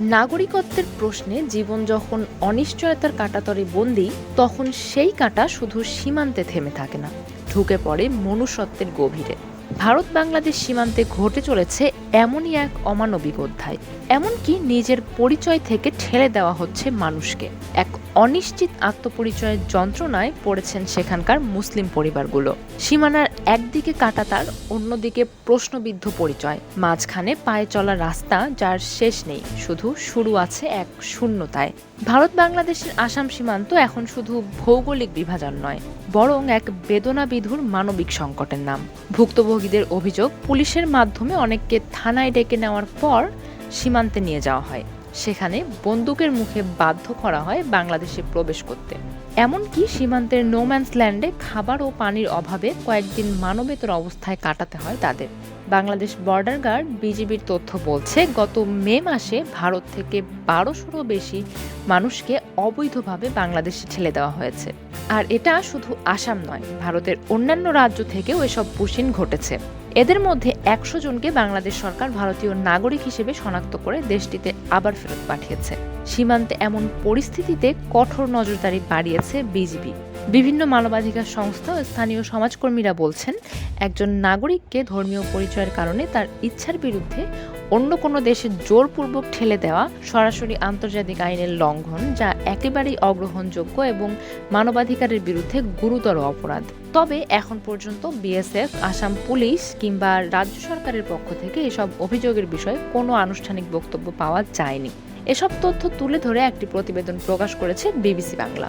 নাগরিকত্বের প্রশ্নে জীবন যখন অনিশ্চয়তার কাঁটাতরে বন্দী, তখন সেই কাঁটা শুধু সীমান্তে থেমে থাকে না, ঢুকে পড়ে মনুষ্যত্বের গভীরে। ভারত বাংলাদেশ সীমান্তে ঘটে চলেছে এমনই এক অমানবিক অধ্যায়। এমনকি নিজের পরিচয় থেকে ঠেলে দেওয়া হচ্ছে মানুষকে। এক অনিশ্চিত আত্মপরিচয়ের যন্ত্রণায় পড়েছেন সেখানকার মুসলিম পরিবারগুলো। সীমানার একদিকে কাঁটাতার, অন্যদিকে প্রশ্নবিদ্ধ পরিচয়, মাঝখানে পায়ে চলা রাস্তা যার শেষ নেই, শুধু শুরু আছে এক শূন্যতায়। ভারত বাংলাদেশের আসাম সীমান্ত এখন শুধু ভৌগোলিক বিভাজন নয়, বরং এক বেদনাবিধুর মানবিক সংকটের নাম। ভুক্তভোগীদের অভিযোগ, পুলিশের মাধ্যমে অনেককে থানায় ডেকে নেওয়ার পর সীমান্তে নিয়ে যাওয়া হয়, সেখানে বন্দুকের মুখে বাধ্য করা হয় বাংলাদেশে প্রবেশ করতে। এমনকি সীমান্তের নোম্যান্স ল্যান্ডে খাবার ও পানির অভাবে কয়েকদিন মানবেতর অবস্থায় কাটাতে হয় তাদের। বাংলাদেশ বর্ডার গার্ড বিজিবির তথ্য বলছে, গত মে মাসে ভারত থেকে ১২০০রও বেশি মানুষকে অবৈধভাবে বাংলাদেশে ঠেলে দেওয়া হয়েছে। আর এটা শুধু আসাম নয়, ভারতের অন্যান্য রাজ্য থেকেও এসব পুশিন ঘটেছে। এদের মধ্যে ১০০ জনকে বাংলাদেশ সরকার ভারতীয় নাগরিক হিসেবে শনাক্ত করে দেশটিতে আবার ফেরত পাঠিয়েছে। সীমান্তে এমন পরিস্থিতিতে কঠোর নজরদারি বাড়িয়েছে বিজিবি। বিভিন্ন মানবাধিকার সংস্থা ও স্থানীয় সমাজকর্মীরা বলছেন, একজন নাগরিককে ধর্মীয় পরিচয়ের কারণে তার ইচ্ছার বিরুদ্ধে অন্য কোনো দেশে জোরপূর্বক ঠেলে দেওয়া সরাসরি আন্তর্জাতিক আইনের লঙ্ঘন, যা একেবারেই অগ্রহণযোগ্য এবং মানবাধিকারের বিরুদ্ধে গুরুতর অপরাধ। তবে এখন পর্যন্ত বিএসএফ, আসাম পুলিশ কিংবা রাজ্য সরকারের পক্ষ থেকে এসব অভিযোগের বিষয়ে কোনো আনুষ্ঠানিক বক্তব্য পাওয়া যায়নি। এসব তথ্য তুলে ধরে একটি প্রতিবেদন প্রকাশ করেছে বিবিসি বাংলা।